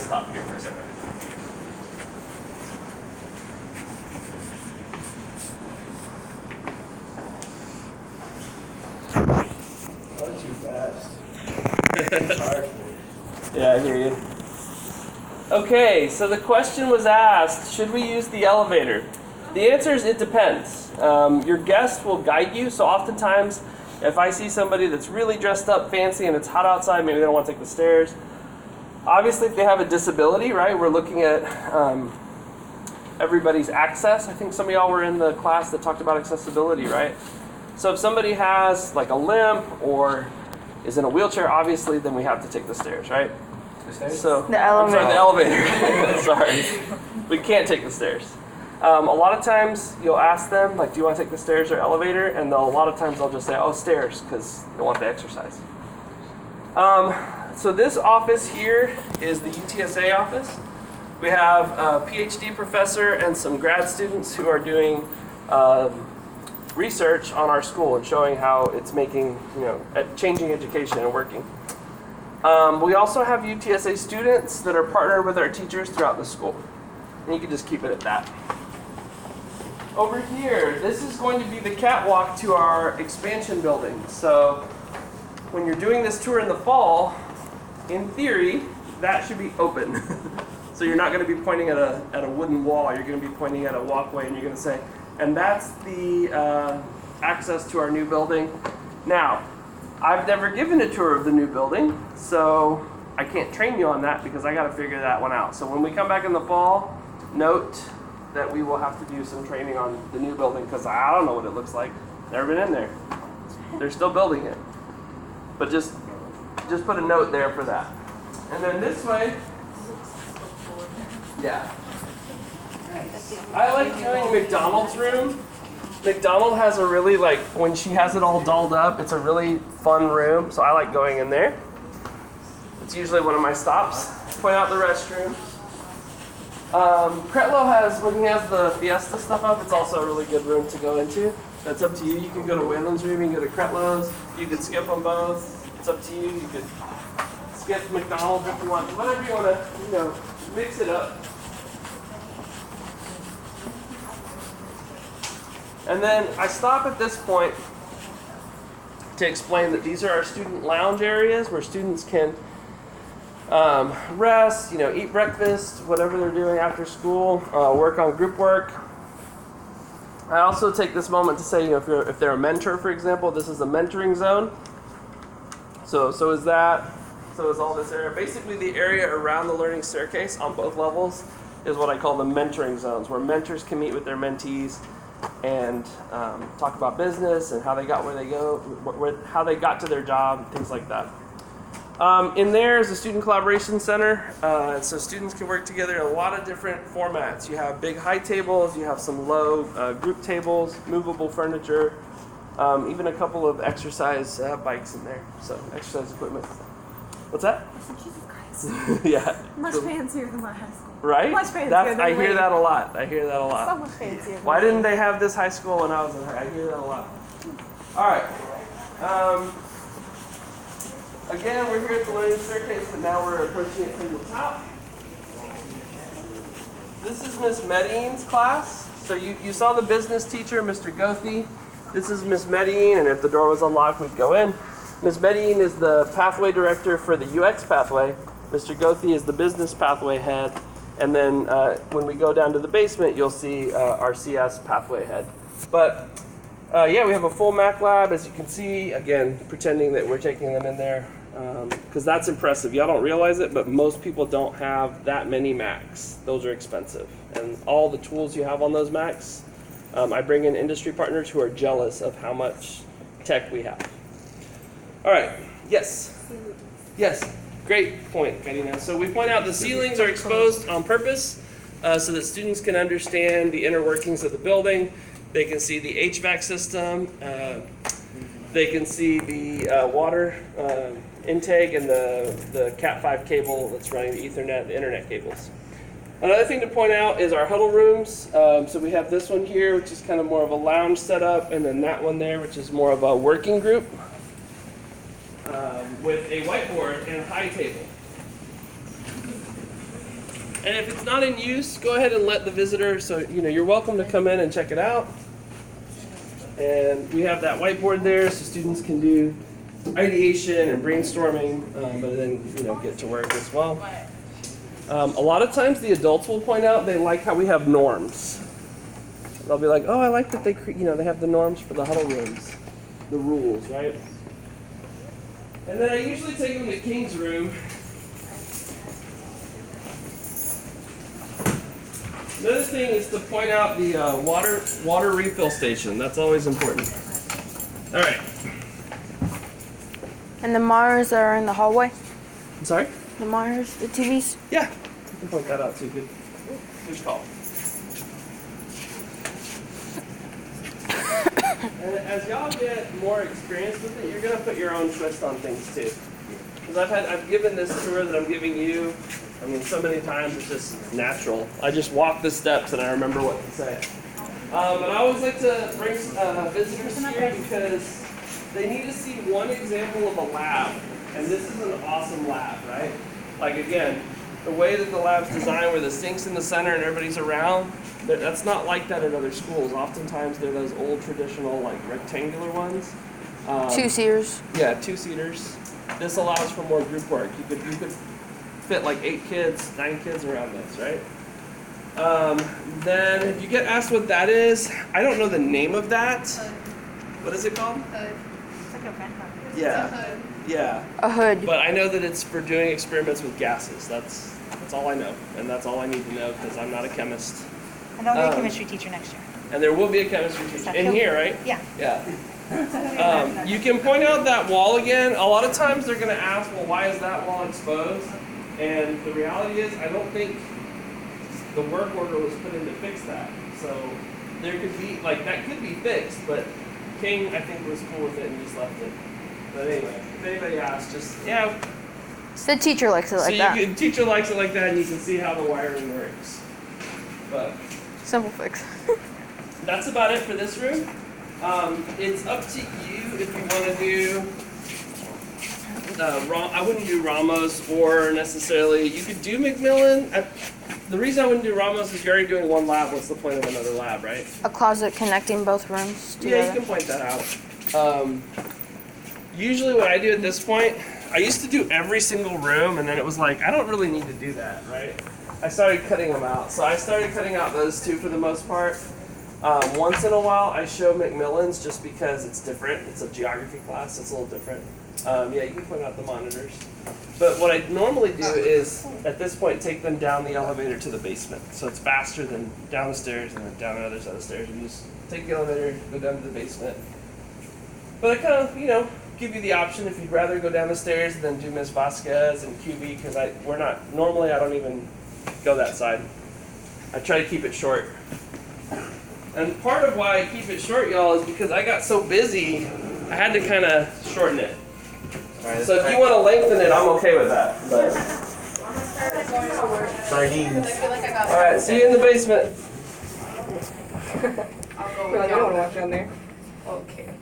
stop here for a second. Not too fast. Yeah, I hear you. Okay, so the question was asked, should we use the elevator? The answer is it depends. Your guest will guide you, so oftentimes if I see somebody that's really dressed up fancy and it's hot outside, maybe they don't want to take the stairs. Obviously, if they have a disability, right, we're looking at everybody's access. I think some of y'all were in the class that talked about accessibility, right? So if somebody has like a limp or is in a wheelchair, obviously, then we have to take the stairs, right? The stairs? So, The I'm sorry, elevator. the elevator. Sorry. We can't take the stairs. A lot of times you'll ask them, like, do you want to take the stairs or elevator? And a lot of times they'll just say, oh, stairs, because they want the exercise. So this office here is the UTSA office. We have a PhD professor and some grad students who are doing research on our school and showing how it's making, changing education and working. We also have UTSA students that are partnered with our teachers throughout the school. And you can just keep it at that. Over here, this is going to be the catwalk to our expansion building. So when you're doing this tour in the fall, in theory, that should be open. So you're not going to be pointing at a wooden wall. You're going to be pointing at a walkway, and you're going to say, and that's the access to our new building. Now, I've never given a tour of the new building, so I can't train you on that because I got to figure that one out. So when we come back in the fall, note that we will have to do some training on the new building because I don't know what it looks like. Never been in there. They're still building it. But just put a note there for that. And then this way, yeah. I like doing McDonald's room. McDonald has a really, when she has it all dolled up, it's a really fun room, so I like going in there. It's usually one of my stops. Point out the restroom. Cretlow has, when he has the Fiesta stuff up, it's also a really good room to go into. That's up to you. You can go to Wayland's room, you can go to Cretlow's, you can skip them both. It's up to you. You could skip McDonald's if you want. Whatever you want to, mix it up. And then I stop at this point to explain that these are our student lounge areas where students can rest, eat breakfast, whatever they're doing after school, work on group work. I also take this moment to say, if they're a mentor, for example, this is a mentoring zone. So is that. So is all this area. Basically, the area around the learning staircase on both levels is what I call the mentoring zones, where mentors can meet with their mentees and talk about business and how they got where they go, how they got to their job, things like that. In there is a student collaboration center, so students can work together in a lot of different formats. You have big high tables, you have some low group tables, movable furniture, even a couple of exercise bikes in there, so exercise equipment. What's that? Jesus Christ. Yeah. Much fancier than my high school. Right? Much fancier than I hear Wayne. that a lot. I hear that a lot. So much fancier. Why didn't they have this high school when I was in high? I hear that a lot. All right. Again, we're here at the learning staircase, but now we're approaching it from the top. This is Miss Medine's class. So you saw the business teacher, Mr. Gothi. This is Miss Medine, and if the door was unlocked, we'd go in. Ms. Medine is the pathway director for the UX pathway. Mr. Gothi is the business pathway head. And then when we go down to the basement, you'll see our CS pathway head. But we have a full Mac lab, as you can see. Again, pretending that we're taking them in there because that's impressive. Y'all don't realize it, but most people don't have that many Macs. Those are expensive. And all the tools you have on those Macs, I bring in industry partners who are jealous of how much tech we have. All right. Yes. Yes. Great point, Karina. So we point out the ceilings are exposed on purpose so that students can understand the inner workings of the building. They can see the HVAC system. They can see the water intake and the Cat5 cable that's running the Ethernet, the internet cables. Another thing to point out is our huddle rooms. So we have this one here, which is kind of more of a lounge setup, and then that one there, which is more of a working group. With a whiteboard and a high table. And if it's not in use, go ahead and let the visitor, so you're welcome to come in and check it out. And we have that whiteboard there so students can do ideation and brainstorming, but then get to work as well. A lot of times the adults will point out they like how we have norms. They'll be like, oh, I like that they have the norms for the huddle rooms, the rules, right? And then I usually take them to King's room. Another thing is to point out the water refill station. That's always important. All right. And the monitors that are in the hallway? I'm sorry? The monitors, the TVs? Yeah, you can point that out too. Good call. And as y'all get more experience with it, you're gonna put your own twist on things too. Because I've given this tour that I'm giving you. I mean, so many times it's just natural. I just walk the steps and I remember what to say. But I always like to bring visitors here because they need to see one example of a lab. And this is an awesome lab, right? Like again, the way that the lab's designed where the sink's in the center and everybody's around, that's not like that at other schools. Oftentimes they're those old traditional like rectangular ones. 2-seaters. Yeah, 2-seaters. This allows for more group work. You could fit like 8 kids, 9 kids around this, right? Then if you get asked what that is, I don't know the name of that. What is it called? It's like a vent hood. Yeah. Yeah. A hood. But I know that it's for doing experiments with gases. That's all I know. And that's all I need to know because I'm not a chemist. And there'll be a chemistry teacher next year. And there will be a chemistry teacher in here, right? Yeah. Yeah. You can point out that wall again. A lot of times they're going to ask, well, why is that wall exposed? And the reality is, I don't think the work order was put in to fix that. So there could be, that could be fixed, but King, I think, was cool with it and just left it. But anyway, if anybody asks, The teacher likes it like that. Teacher likes it like that, and you can see how the wiring works. But Simple fix. that's about it for this room. It's up to you if you want to do. I wouldn't do Ramos or necessarily. You could do McMillan. The reason I wouldn't do Ramos is you're already doing one lab. What's the point of another lab, right? A closet connecting both rooms together. Yeah, you can point that out. Usually what I do at this point, I used to do every single room, and then it was like, I don't really need to do that, right? I started cutting them out. So I started cutting out those two for the most part. Once in a while, I show McMillan's just because it's different. It's a geography class, so it's a little different. Yeah, you can point out the monitors. But what I normally do is, at this point, take them down the elevator to the basement. So it's faster than down the stairs and then down the other side of the stairs. You just take the elevator, go down to the basement. But I kind of, give you the option if you'd rather go down the stairs than do Ms. Vasquez and QB, because normally I don't even go that side. I try to keep it short. And part of why I keep it short, y'all, is because I got so busy, I had to kind of shorten it. So if you want to lengthen it, I'm okay with that. But. Sardines. All right, see you in the basement. I don't want to walk down there. Okay.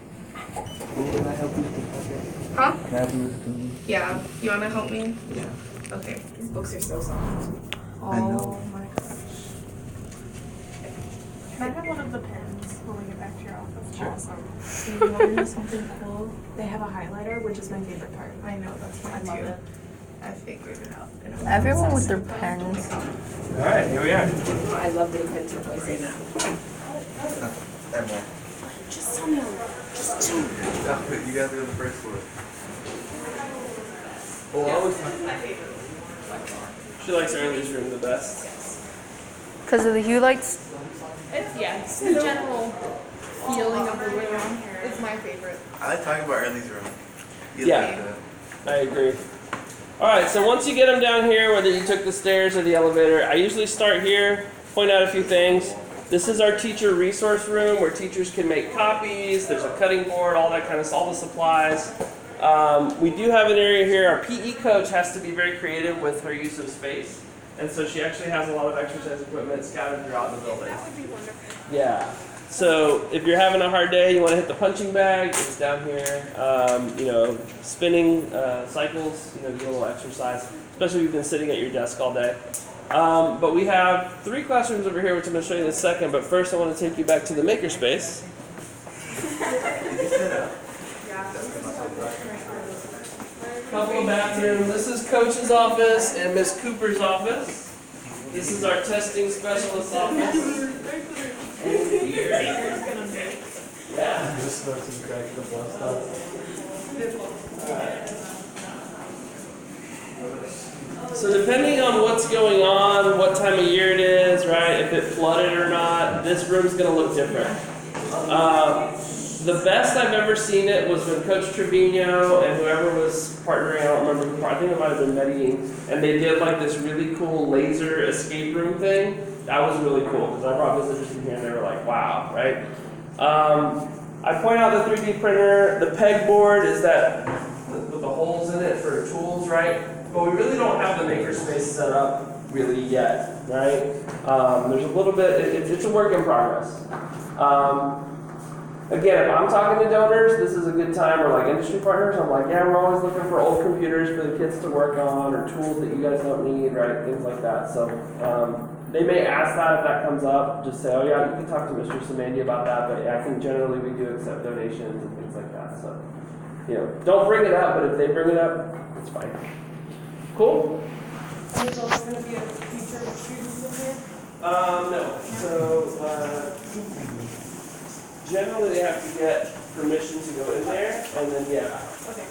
Can I help you with the project? Huh? Can I help you with the Yeah. You want to help me? Yeah. Okay. These books are so soft. I know. Oh my gosh. Can I have one of the pens when we get back to your office? Sure. Awesome. Do you want to know something cool? They have a highlighter, which is my favorite part. I know, that's mine too. It. I figured it out. Everyone with their pens. All right, here we are. I love the pencil place right now. Just tell me. Just tell me. You gotta do the first floor. She likes Early's room the best. Because of the hue lights? It's the general feeling of the room. It's my favorite. I like talking about Early's room. Yeah. I agree. All right, so once you get them down here, whether you took the stairs or the elevator, I usually start here, point out a few things. This is our teacher resource room where teachers can make copies. There's a cutting board, all that kind of all the supplies. We do have an area here. Our PE coach has to be very creative with her use of space. And so she actually has a lot of exercise equipment scattered throughout the building. That would be wonderful. Yeah. So if you're having a hard day, you want to hit the punching bag, it's down here. Spinning cycles, get a little exercise, especially if you've been sitting at your desk all day. But we have 3 classrooms over here, which I'm going to show you in a second. But first, I want to take you back to the makerspace. Couple of bathrooms. This is Coach's office and Miss Cooper's office. This is our testing specialist office. Yeah. Just about to crack the bus stop. So depending on what's going on, what time of year it is, right, if it flooded or not, this room's going to look different. The best I've ever seen it was when Coach Trevino and whoever was partnering, I don't remember, I think it might have been Medellin, and they did like this really cool laser escape room thing. That was really cool because I brought visitors in here and they were like, wow, right? I point out the 3D printer. The pegboard is that with the holes in it for tools, right? But we really don't have the makerspace set up really yet, right? There's a little bit, it's a work in progress. Again, if I'm talking to donors, this is a good time, or like industry partners, I'm like, yeah, we're always looking for old computers for the kids to work on, or tools that you guys don't need, right? Things like that. So they may ask that if that comes up. Just say, oh yeah, you can talk to Mr. Samandi about that, but yeah, I think generally we do accept donations and things like that. So, you know, don't bring it up, but if they bring it up, it's fine. Cool? There's also going to be a teacher of students in here. No. So, generally they have to get permission to go in there, and then, yeah. Okay.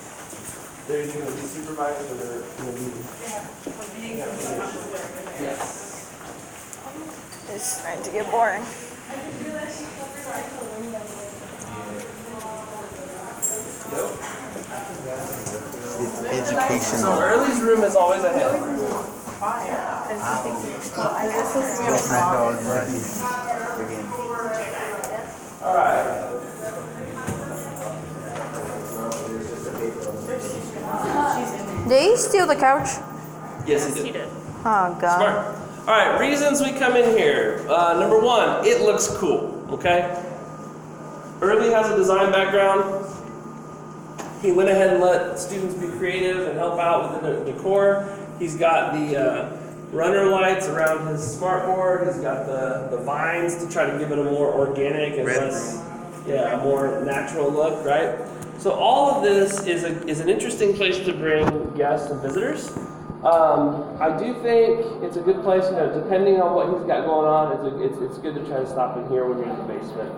They're going to be supervised or they're going to be. Yes. It's starting to get boring. It's educational. So Early's room is always ahead. All right. Did he steal the couch? Yes, he did. Oh, God. Smart. All right, reasons we come in here. Number 1, it looks cool, okay? Early has a design background. He went ahead and let students be creative and help out with the decor. He's got the runner lights around his smartboard. He's got the vines to try to give it a more organic and less, a more natural look, right? So all of this is an interesting place to bring guests and visitors. I do think it's a good place, depending on what he's got going on, it's good to try to stop in here when you're in the basement.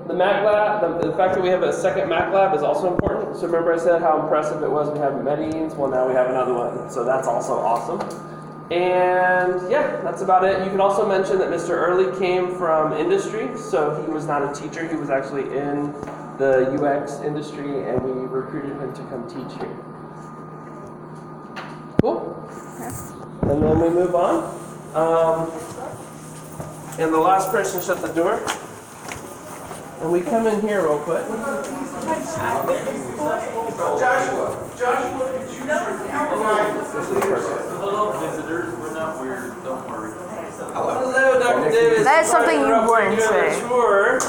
The Mac Lab, the fact that we have a second Mac Lab is also important. So remember I said how impressive it was we have Medellins? Well, now we have another one. So that's also awesome. And yeah, that's about it. You can also mention that Mr. Early came from industry. So he was not a teacher. He was actually in the UX industry, and we recruited him to come teach here. Cool. And then we move on. And the last person shut the door. And we come in here real quick. Joshua, could you Hello, visitors. We're not weird. Don't worry. Hello, Dr. Davis. That is something you wouldn't say. Tour,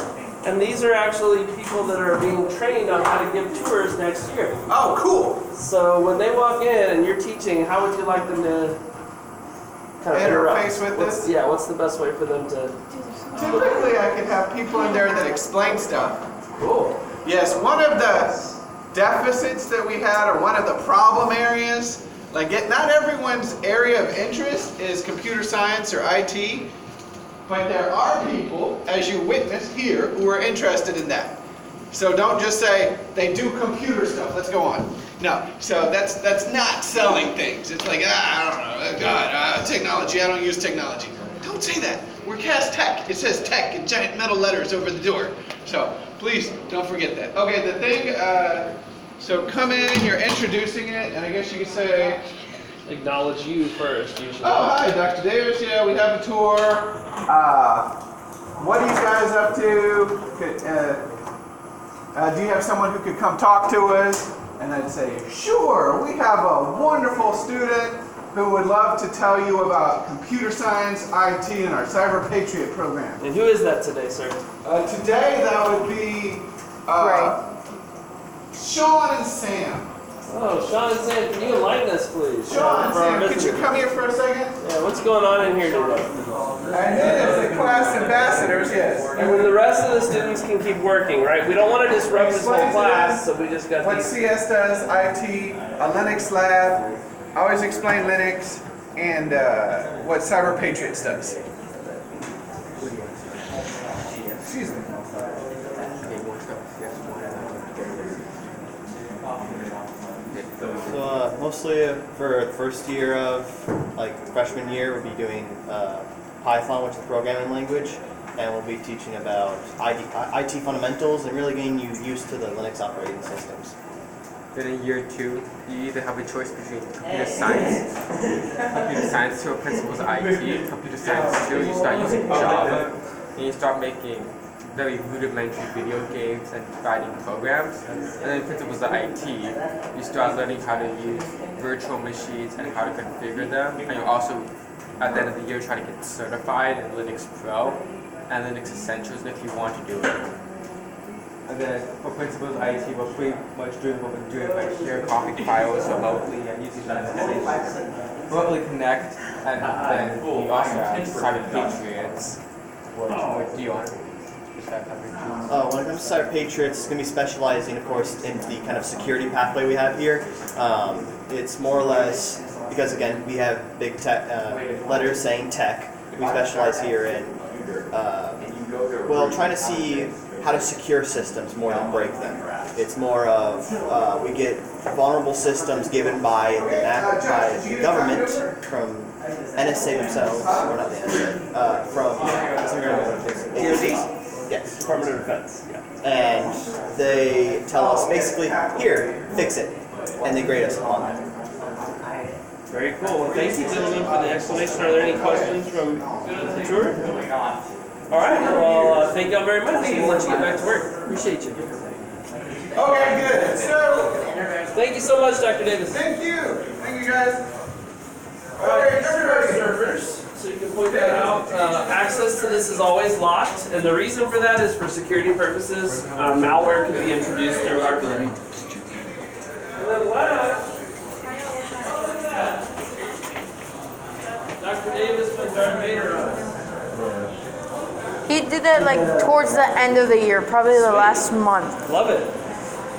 and these are actually people that are being trained on how to give tours next year. Oh, cool. So when they walk in and you're teaching, how would you like them to kind of Interface with What's- this? Yeah, what's the best way for them to? Typically, I could have people in there that explain stuff. Cool. Yes, one of the deficits that we had, or one of the problem areas, not everyone's area of interest is computer science or IT, but there are people, as you witness here, who are interested in that. So don't just say, they do computer stuff, let's go on. No, so that's not selling things. It's like, I don't know, God, technology, I don't use technology. Don't say that. We're Cast Tech. It says tech in giant metal letters over the door. So please don't forget that. Okay, the thing, so come in, you're introducing it, and I guess you could say, Acknowledge you first, usually. oh, hi, Dr. Davis. Yeah, we have a tour. What are you guys up to? Do you have someone who could come talk to us? And I'd say, sure, we have a wonderful student who would love to tell you about computer science, IT, and our Cyber Patriot program. And who is that today, sir? Today, that would be Sean and Sam. Oh, Sean and Sam, can you enlighten us, please? Sean, For our Sam, could you visitors. come here for a second? Yeah, what's going on in here today? And then as the class ambassadors, yes. And when the rest of the students can keep working, right? We don't want to disrupt this whole Explain to class, them so we just got What these. CS does, IT, a Linux lab, I always explain Linux, and what Cyber Patriots does. Excuse me. So mostly for the first year of like freshman year, we'll be doing Python, which is a programming language, and we'll be teaching about IT fundamentals and really getting you used to the Linux operating systems. Then in year 2, you either have a choice between computer science 2 principles of IT, computer science 2, you start using Java, and you start making very rudimentary video games and writing programs. And then principles of IT, you start learning how to use virtual machines and how to configure them. And you also, at the end of the year, try to get certified in Linux Pro and Linux Essentials if you want to do it. And then for principles of IT, we're pretty much doing what we're doing right here, copying files remotely and using them to remotely connect. And then we also have Cyber Patriots, which do you want to describe Cyber Patriots? When it comes to Cyber Patriots, it's going to be specializing, of course, in the kind of security pathway we have here. It's more or less, because again, we have big tech, letters saying tech. We specialize here in, trying to see how to secure systems more than break them. It's more of, we get vulnerable systems given by the government, from NSA themselves, or not the NSA, from agencies. Yes. Department of Defense. Yeah. And they tell us basically, here, fix it. And they grade us on that. Very cool. Well, thank you, gentlemen, for the explanation. Are there any questions from the tour? All right. Well, thank y'all very much. We'll let you get back to work. Appreciate you. Okay, good. So, Thank you so much, Dr. Davis. thank you. Thank you, guys. All right, Okay, everybody. servers. So you can point that out. Access to this is always locked, and the reason for that is for security purposes. Malware can be introduced through our building. And then last, Dr. Davis put Darth Vader on us. He did that like towards the end of the year, probably the last month. Love it.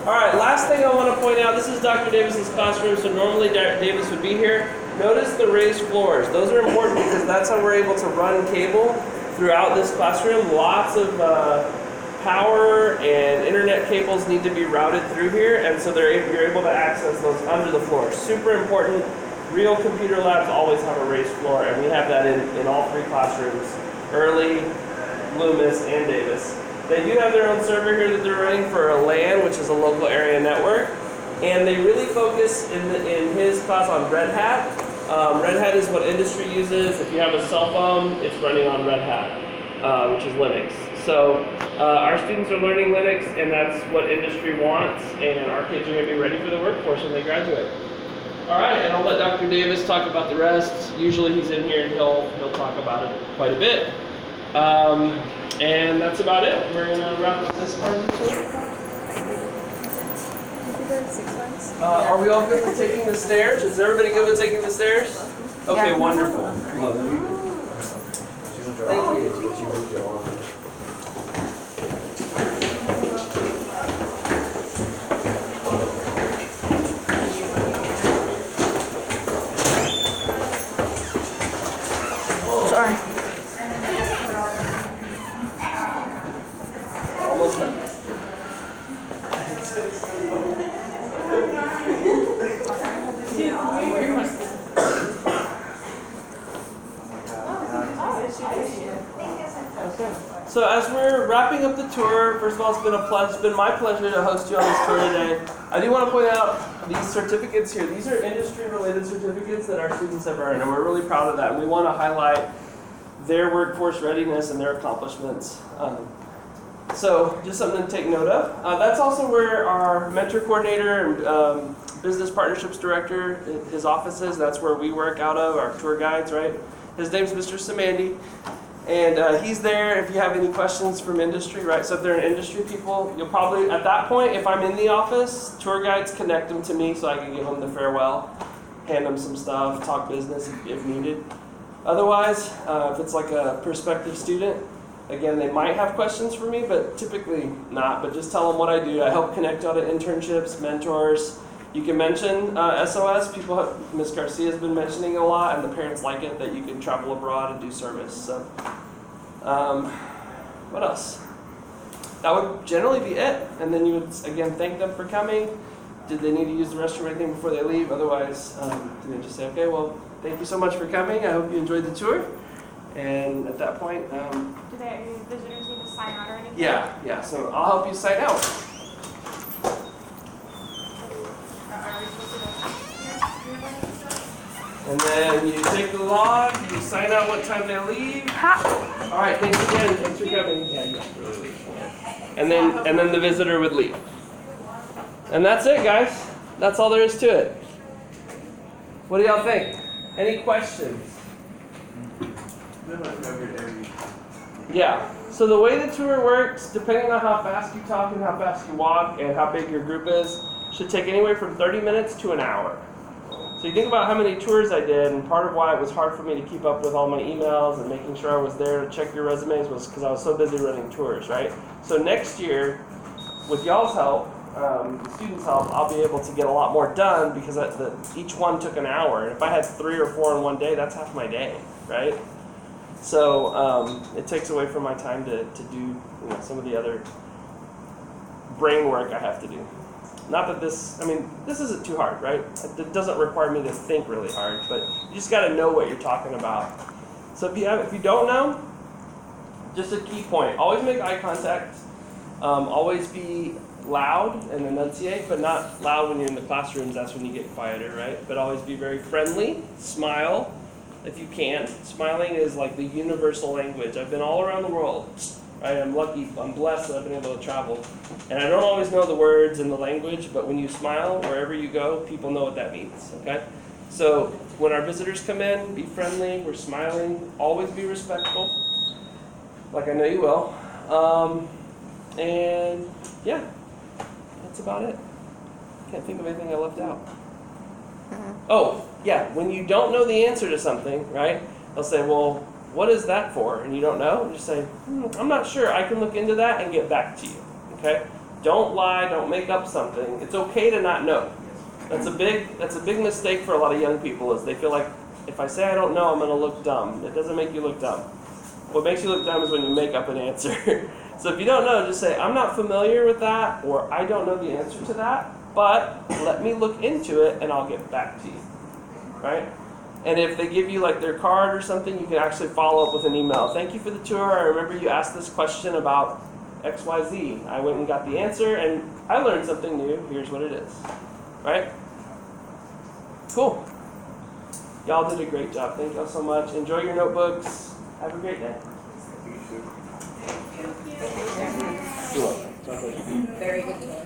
All right, last thing I want to point out, this is Dr. Davis's classroom, so normally Dr. Davis would be here. Notice the raised floors. Those are important because that's how we're able to run cable throughout this classroom. Lots of power and internet cables need to be routed through here, and so you're able to access those under the floor. Super important. Real computer labs always have a raised floor, and we have that in all 3 classrooms, Early, Loomis, and Davis. They do have their own server here that they're running for a LAN, which is a local area network, and they really focus in his class on Red Hat. Red Hat is what industry uses. If you have a cell phone, it's running on Red Hat, which is Linux. So our students are learning Linux, and that's what industry wants, and our kids are going to be ready for the workforce when they graduate. All right, and I'll let Dr. Davis talk about the rest. Usually he's in here and he'll talk about it quite a bit. And that's about it. We're gonna wrap up this part of the tour. Are we all good with taking the stairs? Is everybody good with taking the stairs? Okay, Yeah. wonderful. Thank you. Sorry. Almost done. So as we're wrapping up the tour, first of all, it's been my pleasure to host you on this tour today. I do want to point out these certificates here. These are industry-related certificates that our students have earned, and we're really proud of that. And we want to highlight their workforce readiness and their accomplishments. So just something to take note of. That's also where our mentor coordinator and business partnerships director, his office is. That's where we work out of, our tour guides, right? His name's Mr. Samandi. And he's there if you have any questions from industry, right? So if they're industry people, you'll probably, at that point, if I'm in the office, tour guides connect them to me so I can give them the farewell, hand them some stuff, talk business if needed. Otherwise, if it's like a prospective student, again, they might have questions for me, but typically not. But just tell them what I do. I help connect out of internships, mentors. You can mention SOS. Ms. Garcia has been mentioning a lot, and the parents like it that you can travel abroad and do service. So, what else? That would generally be it. And then you would, again, thank them for coming. Did they need to use the restroom or anything before they leave? Otherwise, you just say, okay, well, thank you so much for coming. I hope you enjoyed the tour. And at that point, Do visitors need to sign out or anything? yeah. So I'll help you sign out. Are we supposed to go? And then you take the log, you sign out what time they leave. All right, thanks again. Thanks for coming. Yeah. And then the visitor would leave. And that's it, guys. That's all there is to it. What do y'all think? Any questions? Yeah. So the way the tour works, depending on how fast you talk and how fast you walk and how big your group is, should take anywhere from 30 minutes to an hour. So you think about how many tours I did, and part of why it was hard for me to keep up with all my emails and making sure I was there to check your resumes was because I was so busy running tours, right? So next year, with y'all's help, the students' help, I'll be able to get a lot more done because each one took an hour. And if I had 3 or 4 in one day, that's half my day, right? So it takes away from my time to do some of the other brain work I have to do. Not that this isn't too hard, right? It doesn't require me to think really hard, but you just got to know what you're talking about. So if you don't know, just a key point: always make eye contact. Always be loud and enunciate, but not loud when you're in the classrooms. That's when you get quieter, right? But always be very friendly. Smile if you can. Smiling is like the universal language. I've been all around the world. Right? I'm lucky, I'm blessed that I've been able to travel. And I don't always know the words and the language, but when you smile, wherever you go, people know what that means, okay? So when our visitors come in, be friendly, we're smiling, always be respectful, like I know you will. And yeah, that's about it. Can't think of anything I left out. Oh, yeah, when you don't know the answer to something, right, they'll say, well, what is that for? And you don't know, just say, I'm not sure. I can look into that and get back to you. Okay? Don't lie. Don't make up something. It's okay to not know. That's a big mistake for a lot of young people is they feel like if I say I don't know, I'm going to look dumb. It doesn't make you look dumb. What makes you look dumb is when you make up an answer. So if you don't know, just say, I'm not familiar with that, or I don't know the answer to that, but let me look into it and I'll get back to you. Right? And if they give you like their card or something, you can actually follow up with an email. Thank you for the tour. I remember you asked this question about XYZ. I went and got the answer and I learned something new. Here's what it is. Right? Cool. Y'all did a great job. Thank y'all so much. Enjoy your notebooks. Have a great day. You're welcome. Very good.